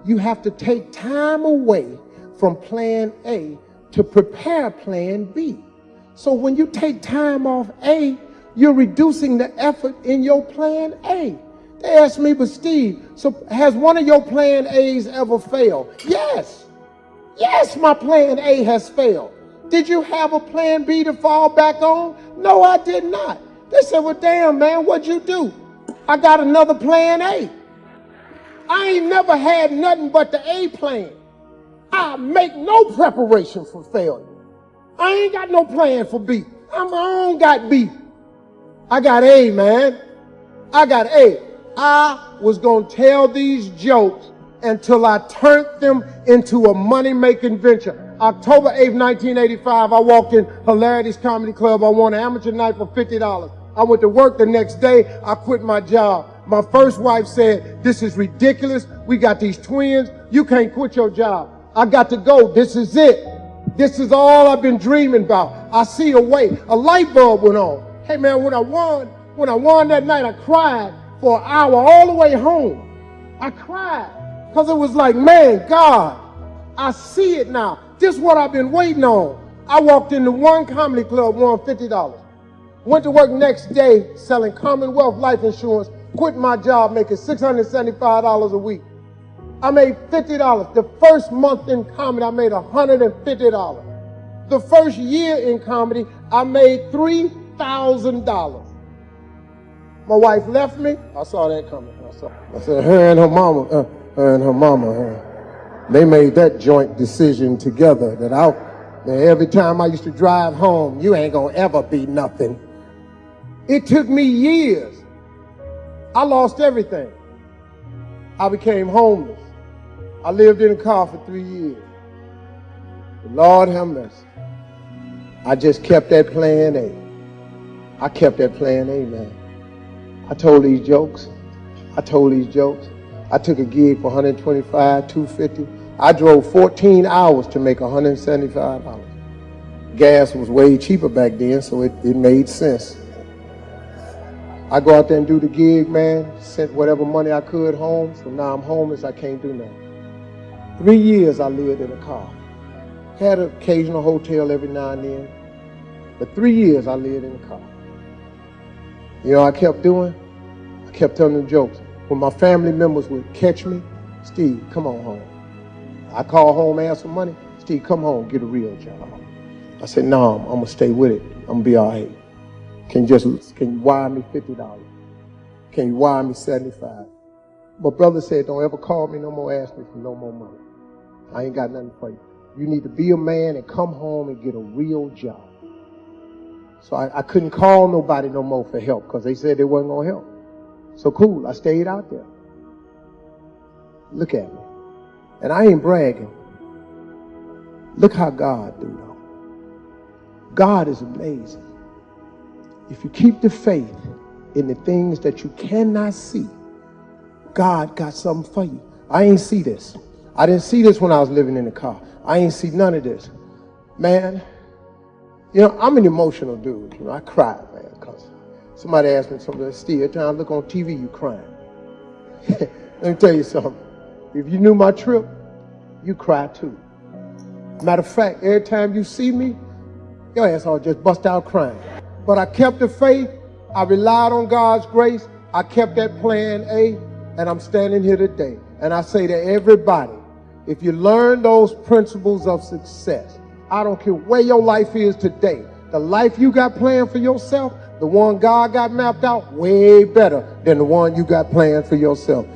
you have to take time away from plan A to prepare plan B. So when you take time off A, you're reducing the effort in your plan A. They asked me, but Steve, so has one of your plan A's ever failed? Yes. Yes, my plan A has failed. Did you have a plan B to fall back on? No, I did not. They said, well, damn, man, what'd you do? I got another plan A. I ain't never had nothing but the A plan. I make no preparation for failure. I ain't got no plan for B. I don't got B. I got A, man. I got A. I was going to tell these jokes until I turned them into a money-making venture. October 8th, 1985, I walked in Hilarity's Comedy Club. I won an amateur night for $50. I went to work the next day. I quit my job. My first wife said, this is ridiculous. We got these twins. You can't quit your job. I got to go. This is it. This is all I've been dreaming about. I see a way. A light bulb went on. Hey, man, when I won that night, I cried for an hour all the way home. I cried because it was like, man, God, I see it now. This is what I've been waiting on. I walked into one comedy club, won $50. Went to work next day selling Commonwealth life insurance, quit my job making $675 a week. I made $50. The first month in comedy, I made $150. The first year in comedy, I made $3,000. My wife left me. I saw that coming. I said, her and her mama, they made that joint decision together that every time I used to drive home, you ain't gonna ever be nothing. It took me years. I lost everything. I became homeless. I lived in a car for 3 years. The Lord have mercy. I just kept that plan A. I kept that plan A, man. I told these jokes. I took a gig for $125, $250. I drove 14 hours to make $175. Gas was way cheaper back then, so it made sense. I go out there and do the gig, man, sent whatever money I could home, so now I'm homeless, I can't do nothing. 3 years I lived in a car. Had an occasional hotel every now and then, but 3 years I lived in a car. You know what I kept doing? I kept telling them jokes. When my family members would catch me, Steve, come on home. I call home, ask for money. Steve, come home, get a real job. I said, no, I'm gonna stay with it. I'm gonna be all right. Can you wire me $50? Can you wire me $75? My brother said, don't ever call me no more, ask me for no more money. I ain't got nothing for you. You need to be a man and come home and get a real job. So I couldn't call nobody no more for help because they said they wasn't gonna help. So cool, I stayed out there. Look at me. And I ain't bragging. Look how God do though. God is amazing. If you keep the faith in the things that you cannot see, God got something for you. I ain't see this. I didn't see this when I was living in the car. I ain't see none of this. Man, you know, I'm an emotional dude. You know, I cry, man, because somebody asked me something. Steve, every time I look on TV, you crying. Let me tell you something. If you knew my trip, you cry too. Matter of fact, every time you see me, your ass all just bust out crying. But I kept the faith. I relied on God's grace. I kept that plan A, and I'm standing here today. And I say to everybody, if you learn those principles of success, I don't care where your life is today, the life you got planned for yourself, the one God got mapped out, way better than the one you got planned for yourself.